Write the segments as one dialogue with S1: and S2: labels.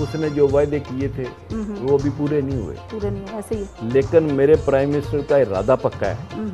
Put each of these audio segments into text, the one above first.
S1: اس نے جو وعدے کیے تھے وہ بھی پورے نہیں ہوئے،
S2: ایسے ہی،
S1: لیکن میرے پرائم منسٹر کا ارادہ پکا ہے،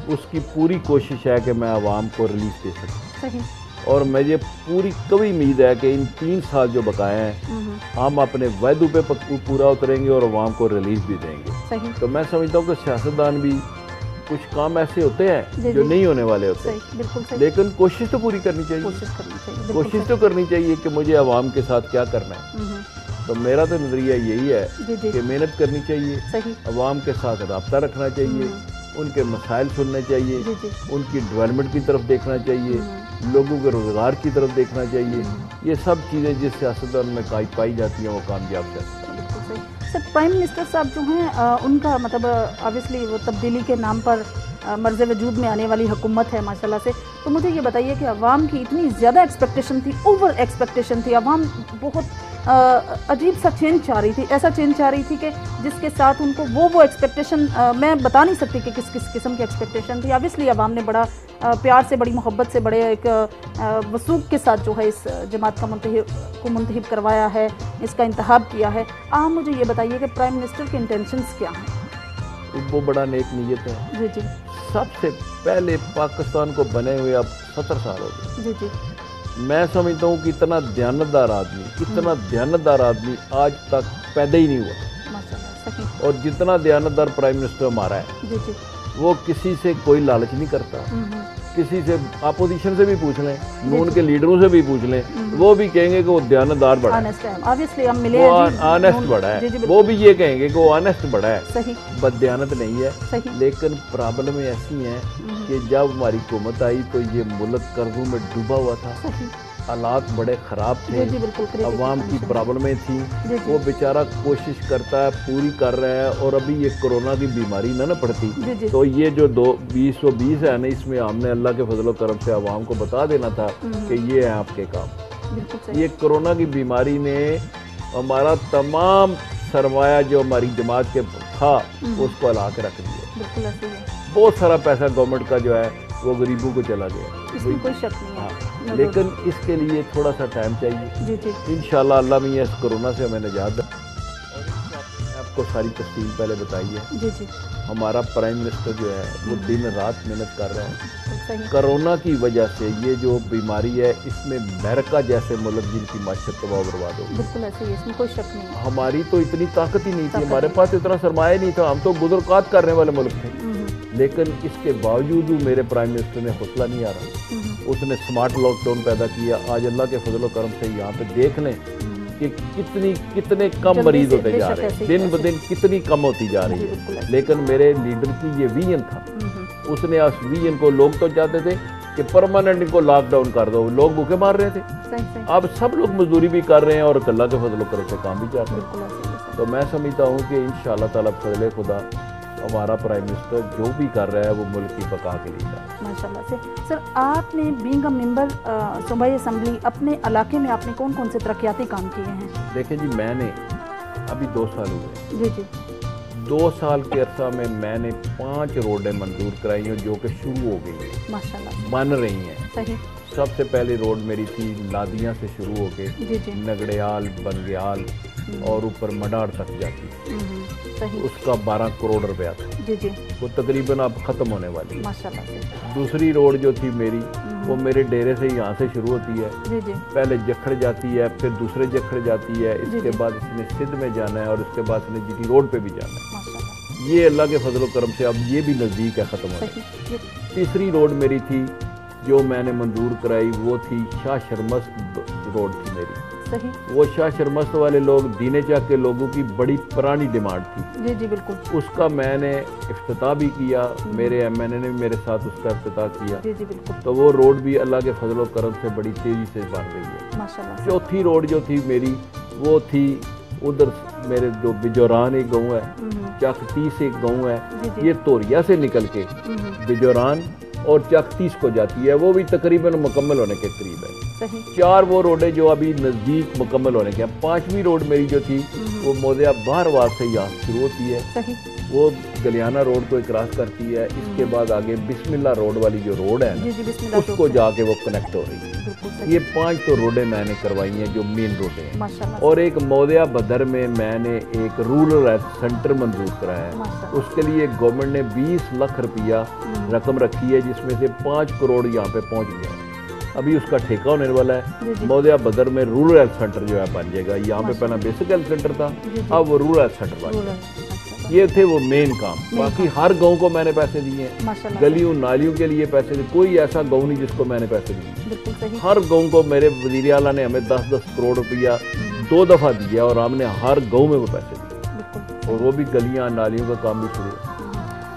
S1: اس کی پوری کوشش ہے کہ میں عوام کو ریلیف دے سکوں، اور مجھے پوری قوی امید ہے کہ ان 3 سال جو بقایا ہیں ہم اپنے وعدوں پہ پورا اتریں گے اور عوام کو ریلیف بھی دیں گے۔ تو میں سمجھتا ہوں کہ سیاستدان بھی کچھ کام ایسے ہوتے ہیں جو نہیں ہونے والے ہوتے، لیکن کوشش تو پوری کرنی چاہیے، کوشش تو کرنی چاہیے کہ مجھے عوام کے ساتھ کیا کرنا ہے۔ تو میرا تو نظریہ یہی ہے کہ محنت کرنی چاہیے، عوام کے ساتھ رابطہ رکھنا چاہیے، ان کے مسائل سننے چاہیے، ان کی ڈیولپمنٹ کی طرف دیکھنا چاہیے، لوگوں کے روزگار کی طرف دیکھنا چاہیے۔ یہ سب چیزیں جس سیاستدان میں پائی جاتی ہیں وہ کامیاب سیاستدان۔
S2: سر پرائم منسٹر صاحب جو ہیں ان کا مطلب آبویسلی وہ تبدیلی کے نام پر مرز وجود میں آنے والی حکومت ہے ماشاءاللہ سے، تو مجھے یہ بتائیے کہ عوام کی اتنی زیادہ ایکسپیکٹیشن تھی، اوور ایکسپیکٹیشن تھی، عوام بہت عجیب سا چینج چاہ رہی تھی، ایسا چینج چاہ رہی تھی کہ جس کے ساتھ ان کو وہ ایکسپیکٹیشن میں بتا نہیں سکتی کہ کس قسم کی ایکسپیکٹیشن تھی۔ آبویسلی عوام نے بڑا پیار سے، بڑی محبت سے، بڑے ایک وثوق کے ساتھ جو ہے اس جماعت کو منتخب کروایا ہے، اس کا انتخاب کیا ہے۔ آپ مجھے یہ بتائیے کہ پرائم منسٹر کے انٹینشنز کیا ہیں؟
S1: وہ بڑا نیک نیت ہے۔
S2: جی
S1: سب سے پہلے پاکستان کو بنے ہوئے اب 70 سال ہو گئے۔ جی میں سمجھتا ہوں کہ اتنا دیانتدار آدمی آج تک پیدا ہی نہیں ہوا، اور جتنا دیانتدار پرائم منسٹر ہمارا ہے وہ کسی سے کوئی لالچ نہیں کرتا، کسی سے اپوزیشن سے بھی پوچھ لیں، نون کے لیڈروں سے بھی پوچھ لیں، وہ بھی کہیں گے کہ وہ دیانتدار بڑا ہے، وہ آنیسٹ بڑا ہے، وہ بھی یہ کہیں گے کہ وہ آنیسٹ بڑا ہے، بد دیانت نہیں ہے۔ لیکن پرابلمیں ایسی ہیں کہ جب ہماری حکومت آئی تو یہ ملک قرضوں میں ڈوبا ہوا تھا، حالات بڑے خراب تھے، عوام کی پرابلمیں تھیں، وہ بیچارہ کوشش کرتا ہے، پوری کر رہا ہے، اور ابھی یہ کرونا کی بیماری نہ پڑتی تو یہ جو 2020 ہے نا، اس میں ہم نے اللہ کے فضل و کرم سے عوام کو بتا دینا تھا کہ یہ ہے آپ کے کام۔ یہ کرونا کی بیماری نے ہمارا تمام سرمایہ جو ہماری جماعت کے تھا اس کو ہلا کے رکھ دیا، بہت سارا پیسہ گورنمنٹ کا جو ہے وہ غریبوں کو چلا گیا،
S2: اس میں کوئی شک نہیں ہے،
S1: لیکن اس کے لیے تھوڑا سا ٹائم چاہیے۔ انشاءاللہ اللہ میں اس کرونا سے ہمیں نجات دے، اور میں آپ کو ساری تفصیل پہلے بتائی ہے۔ ہمارا پرائم منسٹر جو ہے وہ دن رات محنت کر رہا ہے۔ کرونا کی وجہ سے یہ جو بیماری ہے اس میں امریکہ جیسے ملک جن کی معیشت تباہ و برباد ہو گئی،
S2: بالکل ایسے ہی، اس میں کوئی شک نہیں ہے۔
S1: ہماری تو اتنی طاقت ہی نہیں تھی، ہمارے پاس اتنا سرمایہ نہیں تھا، ہم تو گزرکات کرنے والے ملک تھے، لیکن اس کے باوجود میرے پرائم منسٹر نے حوصلہ نہیں آ رہا، اس نے سمارٹ لاک ڈاؤن پیدا کیا۔ آج اللہ کے فضل و کرم سے یہاں پہ دیکھ لیں کہ کتنے کم مریض ہوتے جا رہے ہیں، دن بدن کتنی کم ہوتی جا رہی ہے، لیکن میرے لیڈر کی یہ ویژن تھا، اس نے اس ویژن کو، لوگ تو چاہتے تھے کہ پرماننٹ ان کو لاک ڈاؤن کر دو، لوگ بھوکے مار رہے تھے، اب سب لوگ مزدوری بھی کر رہے ہیں اور اللہ کے فضل و کرم سے کام بھی چل رہے ہیں۔ تو میں سمجھتا ہوں کہ انشاءاللہ تعالیٰ فضل خدا ہمارا پرائم منسٹر جو بھی کر رہا ہے وہ ملک کی بقا کے لیے کر رہا ہے۔
S2: ماشاءاللہ سے سر، آپ نے بینگ اے ممبر صوبائی اسمبلی اپنے علاقے میں آپ نے کون کون سے ترقیاتی کام کیے ہیں؟
S1: دیکھیں جی، میں نے ابھی 2 سال ہوئے، 2 سال کے عرصہ میں میں نے 5 روڈیں منظور کرائی ہیں جو کہ شروع ہو گئی ہیں،
S2: ماشاءاللہ
S1: بن رہی ہیں۔ سب سے پہلی روڈ میری تھی لادیاں سے شروع ہو کے نگڑیال، بنگیال اور اوپر مڈاڑ تک جاتی، اس کا 12 کروڑ روپیہ تھا، وہ تقریباً اب ختم ہونے والی ہے۔ دوسری روڈ جو تھی میری وہ میرے ڈیرے سے یہاں سے شروع ہوتی ہے، پہلے جکھڑ جاتی ہے، پھر دوسرے جکھڑ جاتی ہے، اس کے بعد اس نے سندھ میں جانا ہے، اور اس کے بعد اس نے جی ٹی روڈ پہ بھی جانا ہے۔ یہ اللہ کے فضل و کرم سے اب یہ بھی نزدیک ہے ختم ہونے۔ تیسری روڈ میری تھی جو میں نے منظور کرائی، وہ تھی شاہ شرمست روڈ تھی میری۔ وہ شاہ شرمست والے لوگ دینے چاک کے لوگوں کی بڑی پرانی ڈیمانڈ تھی،
S2: جی بالکل،
S1: اس کا میں نے افتتاح بھی کیا، میرے ایم این اے نے بھی میرے ساتھ اس کا افتتاح کیا، تو وہ روڈ بھی اللہ کے فضل و کرم سے بڑی تیزی سے بن رہی ہے۔ چوتھی روڈ جو تھی میری وہ تھی ادھر میرے جو بجوران ایک گاؤں ہے، چک 30 ایک گاؤں ہے، یہ توریا سے نکل کے بجوران اور چک 30 کو جاتی ہے، وہ بھی تقریباً مکمل ہونے کے قریب ہے۔
S2: صحیح
S1: 4 وہ روڈیں جو ابھی نزدیک مکمل ہونے کے ہیں. 5ویں روڈ میری جو تھی وہ مودیا بہرواد سے یہاں شروع ہوتی ہے,
S2: صحیح
S1: وہ گلیانہ روڈ کو کراس کرتی ہے, اس کے بعد آگے بسم اللہ روڈ والی جو روڈ ہے اس کو جا کے وہ کنیکٹ ہو رہی ہے. یہ 5 تو روڈیں میں نے کروائی ہیں جو مین روڈیں ہیں. اور ایک مودیا بدر میں نے ایک رورل ہیلتھ سینٹر منظور کرایا ہے. اس کے لیے گورنمنٹ نے 20 لاکھ روپیہ رقم رکھی ہے, جس میں سے 5 کروڑ یہاں پہ پہنچ گیا. ابھی اس کا ٹھیکہ ہونے والا ہے. مودیا بدر میں رورل ہیلتھ سینٹر جو ہے بن جائے گا. یہاں پہ پہلا بیسک ہیلتھ سینٹر تھا, اب وہ رورل ہیلتھ سینٹر بن گیا. یہ تھے وہ مین کام. باقی ہر گاؤں کو میں نے پیسے دیے ہیں, گلیوں نالیوں کے لیے پیسے دیے. کوئی ایسا گاؤں نہیں جس کو میں نے پیسے دیے. ہر گاؤں کو میرے وزیر اعلیٰ نے ہمیں 10-10 کروڑ روپیہ 2 دفعہ دیا, اور ہم نے ہر گاؤں میں وہ پیسے دیے, اور وہ بھی گلیاں نالیوں کا کام بھی شروع ہے.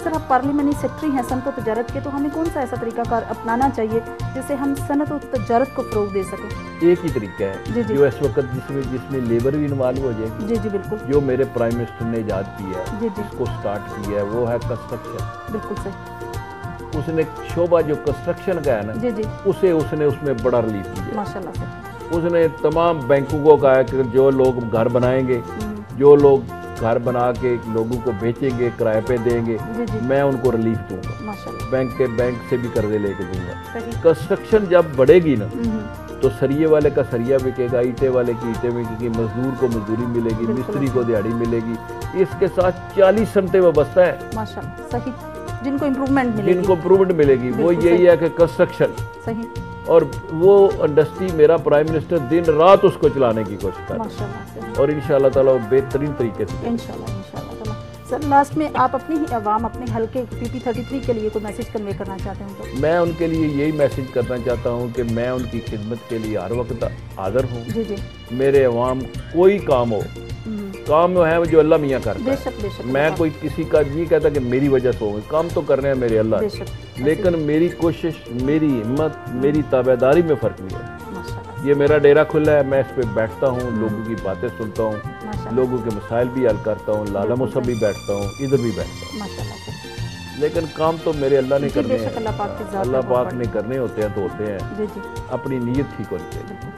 S2: سر آپ پارلیمانی سیکرٹری ہیں صنعت و تجارت کے, تو ہمیں کون سا ایسا طریقہ کار اپنانا چاہیے جس سے ہم صنعت و تجارت کو فروغ دے سکیں؟
S1: ایک ہی طریقہ ہے جو اس وقت جس میں لیبر بھی انوالو ہو جائے گی.
S2: جی بالکل.
S1: جو میرے پرائم منسٹر نے ایجاد کیا ہے, جس کو سٹارٹ کیا ہے, وہ ہے کنسٹرکشن.
S2: بالکل صحیح.
S1: اس نے شعبہ جو کنسٹرکشن کا ہے نا, اسے اس نے اس میں بڑا ریلیف دیا.
S2: ماشاءاللہ سے.
S1: اس نے تمام بینکوں کو کہا کہ جو لوگ گھر بنائیں گے, جو لوگ گھر بنا کے لوگوں کو بیچیں گے, کرائے پہ دیں گے, میں ان کو ریلیف دوں گا. بینک سے بھی قرضے لے کے دوں گا. کنسٹرکشن جب بڑھے گی نا, تو سریے والے کا سریا بکے گا, اینٹیں والے کی اینٹیں بکے گی, مزدور کو مزدوری ملے گی, مستری کو دیہڑی ملے گی. اس کے ساتھ 40 صنعتیں وابستہ ہیں
S2: ماشاءاللہ. صحیح. جن کو امپرومنٹ
S1: ملے گی. وہ یہی ہے کہ کنسٹرکشن.
S2: صحیح. اور
S1: وہ انڈسٹری میرا پرائم منسٹر دن رات اس کو چلانے کی کوشش کر رہا ہے, اور انشاءاللہ تعالیٰ وہ بہترین طریقے سے.
S2: انشاءاللہ تعالیٰ. سر لاسٹ میں آپ اپنی ہی عوام, اپنے حلقے PP33 کے لیے کوئی میسیج کنوے کرنا چاہتے ہیں تو؟
S1: میں ان کے لیے یہی میسیج کرنا چاہتا ہوں کہ میں ان کی خدمت کے لیے ہر وقت حاضر ہوں. میرے عوام کوئی کام ہو, کام ہے جو اللہ میاں کرتا ہے. میں کوئی کسی کا نہیں کہتا کہ میری وجہ سے ہو, کام تو کرنے ہیں میرے اللہ, لیکن میری کوشش, میری ہمت, میری تابعداری میں فرق نہیں ہے. یہ میرا ڈیرا کھلا ہے, میں اس پہ بیٹھتا ہوں, لوگوں کی باتیں سنتا ہوں, لوگوں کے مسائل بھی حل کرتا ہوں, لالا مصب بھی بیٹھتا ہوں, ادھر بھی بیٹھتا ہوں. لیکن کام تو میرے اللہ نے کرنے ہیں, اللہ پاک نے کرنے ہوتے ہیں تو ہوتے ہیں. اپنی نیت ٹھیک ہونی چاہیے.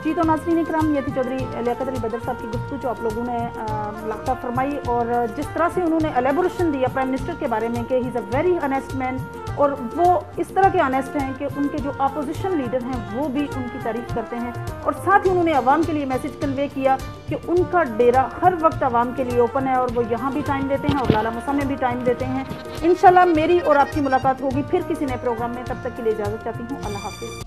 S2: جی تو ناظرین اکرام, یہ تھی چودھری لیاقت علی بدر صاحب کی گفتگو جو آپ لوگوں نے لاختہ فرمائی, اور جس طرح سے انہوں نے الیبوریشن دیا پرائم منسٹر کے بارے میں کہ ہی از اے ویری آنیسٹ مین, اور وہ اس طرح کے آنیسٹ ہیں کہ ان کے جو اپوزیشن لیڈر ہیں وہ بھی ان کی تعریف کرتے ہیں. اور ساتھ ہی انہوں نے عوام کے لیے میسیج کنوے کیا کہ ان کا ڈیرا ہر وقت عوام کے لیے اوپن ہے, اور وہ یہاں بھی ٹائم دیتے ہیں اور لالا موسیٰ میں بھی ٹائم دیتے ہیں. انشاءاللہ میری اور آپ کی ملاقات ہوگی پھر کسی نئے پروگرام میں. تب تک کے لیے اجازت چاہتی ہوں. اللہ حافظ.